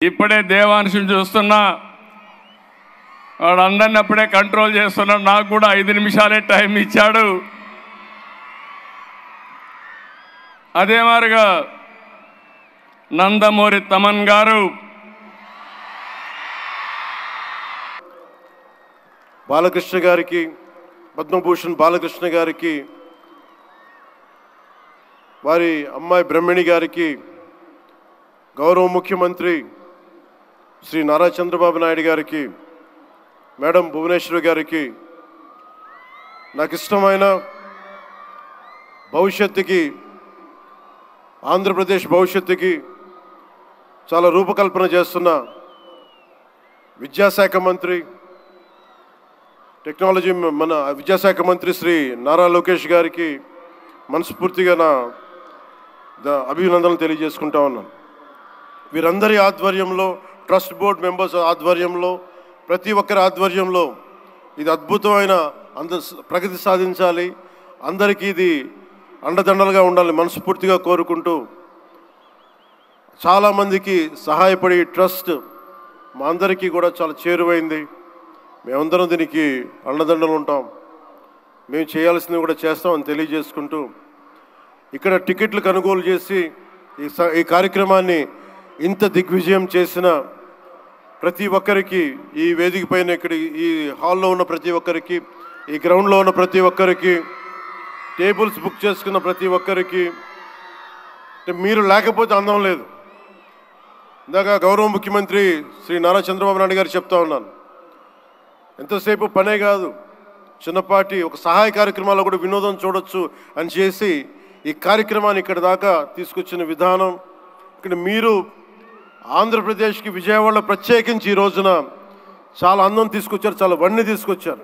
ఇప్పుడే దేవాంశం చూస్తున్నా, వాడందరిని అప్పుడే కంట్రోల్ చేస్తున్నాడు. నాకు కూడా 5 నిమిషాలే టైం ఇచ్చాడు. అదే మాదిరిగా నందమూరి తమన్ గారు, బాలకృష్ణ గారికి, పద్మభూషణ్ బాలకృష్ణ గారికి, వారి అమ్మాయి బ్రహ్మణి గారికి, గౌరవ ముఖ్యమంత్రి శ్రీ నారా చంద్రబాబు నాయుడు గారికి, మేడం భువనేశ్వరి గారికి, నాకు ఇష్టమైన భవిష్యత్తుకి, ఆంధ్రప్రదేశ్ భవిష్యత్తుకి చాలా రూపకల్పన చేస్తున్న విద్యాశాఖ మంత్రి, టెక్నాలజీ మన విద్యాశాఖ మంత్రి శ్రీ నారా లోకేష్ గారికి మనస్ఫూర్తిగా నా అభినందనలు తెలియజేసుకుంటా ఉన్నాను. వీరందరి ఆధ్వర్యంలో, ట్రస్ట్ బోర్డ్ మెంబర్స్ ఆధ్వర్యంలో, ప్రతి ఒక్కరి ఆధ్వర్యంలో ఇది అద్భుతమైన ప్రగతి సాధించాలి, అందరికీ ఇది అండదండలుగా ఉండాలి మనస్ఫూర్తిగా కోరుకుంటూ, చాలామందికి సహాయపడి ట్రస్ట్ మా అందరికీ కూడా చాలా చేరువైంది. మేమందరం దీనికి అండదండలు ఉంటాం, మేము చేయాల్సింది కూడా చేస్తామని తెలియజేసుకుంటూ, ఇక్కడ టికెట్లు కొనుగోలు చేసి ఈ కార్యక్రమాన్ని ఇంత దిగ్విజయం చేసిన ప్రతి ఒక్కరికి, ఈ వేదిక పైన ఇక్కడ ఈ హాల్లో ఉన్న ప్రతి ఒక్కరికి, ఈ గ్రౌండ్లో ఉన్న ప్రతి ఒక్కరికి, టేబుల్స్ బుక్ చేసుకున్న ప్రతి ఒక్కరికి, మీరు లేకపోతే అందం లేదు. ఇందాక గౌరవ ముఖ్యమంత్రి శ్రీ నారా చంద్రబాబు నాయుడు గారు చెప్తా ఉన్నాను, ఎంతసేపు పనే కాదు, చిన్నపాటి ఒక సహాయ కార్యక్రమాల్లో కూడా వినోదం చూడొచ్చు అని చేసి ఈ కార్యక్రమాన్ని ఇక్కడ దాకా తీసుకొచ్చిన విధానం, ఇక్కడ మీరు ఆంధ్రప్రదేశ్కి విజయవాడలో ప్రత్యేకించి ఈ రోజున చాలా అందం తీసుకొచ్చారు, చాలా వన్నె తీసుకొచ్చారు.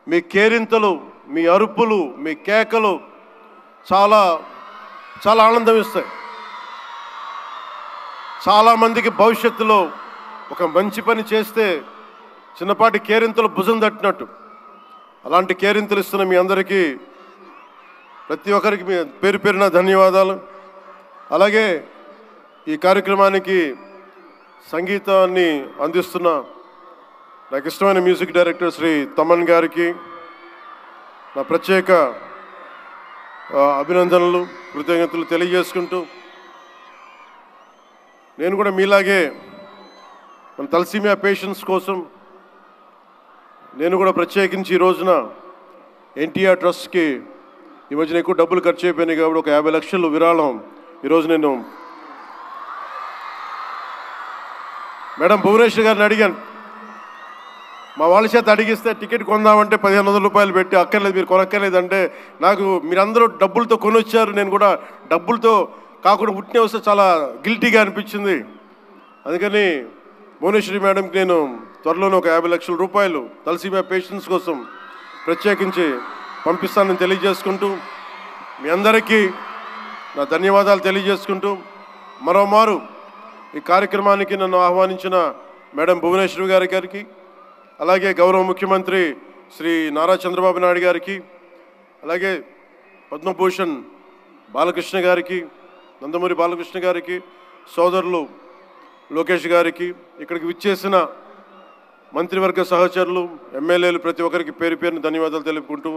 మీ కేరింతలు, మీ అరుపులు, మీ కేకలు చాలా చాలా ఆనందం ఇస్తాయి. చాలామందికి భవిష్యత్తులో ఒక మంచి పని చేస్తే చిన్నపాటి కేరింతలు భుజం తట్టినట్టు, అలాంటి కేరింతలు ఇస్తున్న మీ అందరికీ, ప్రతి ఒక్కరికి మీ పేరు పేరున ధన్యవాదాలు. అలాగే ఈ కార్యక్రమానికి సంగీతాన్ని అందిస్తున్న నాకు ఇష్టమైన మ్యూజిక్ డైరెక్టర్ శ్రీ తమన్ గారికి నా ప్రత్యేక అభినందనలు, కృతజ్ఞతలు తెలియజేసుకుంటూ, నేను కూడా మీలాగే మన తలసీమియా పేషెంట్స్ కోసం నేను కూడా ప్రత్యేకించి ఈ రోజున ఎన్టీఆర్ ట్రస్ట్కి ఈ మధ్యన ఎక్కువ డబ్బులు ఖర్చు అయిపోయినాయి కాబట్టి ఒక 50 లక్షలు విరాళం ఈరోజు నేను మేడం భువనేశ్వరి గారిని అడిగాను. మా వాళ్ళ చేత అడిగిస్తే టికెట్ కొందామంటే 1500 రూపాయలు పెట్టి, అక్కర్లేదు మీరు కొనక్కర్లేదంటే, నాకు మీరందరూ డబ్బులతో కొనొచ్చారు, నేను కూడా డబ్బులతో కాకుండా పుట్టిన వస్తే చాలా గిల్టీగా అనిపించింది. అందుకని భువనేశ్వరి మేడంకి నేను త్వరలోనే ఒక 50 లక్షల రూపాయలు తలసీమియా పేషెంట్స్ కోసం ప్రత్యేకించి పంపిస్తానని తెలియజేసుకుంటూ, మీ అందరికీ నా ధన్యవాదాలు తెలియజేసుకుంటూ, మరోమారు ఈ కార్యక్రమానికి నన్ను ఆహ్వానించిన మేడం భువనేశ్వరి గారికి, అలాగే గౌరవ ముఖ్యమంత్రి శ్రీ నారా చంద్రబాబు నాయుడు గారికి, అలాగే పద్మభూషణ్ బాలకృష్ణ గారికి, నందమూరి బాలకృష్ణ గారికి, సోదరులు లోకేష్ గారికి, ఇక్కడికి విచ్చేసిన మంత్రివర్గ సహచరులు, ఎమ్మెల్యేలు ప్రతి ఒక్కరికి పేరు పేరున ధన్యవాదాలు తెలుపుకుంటూ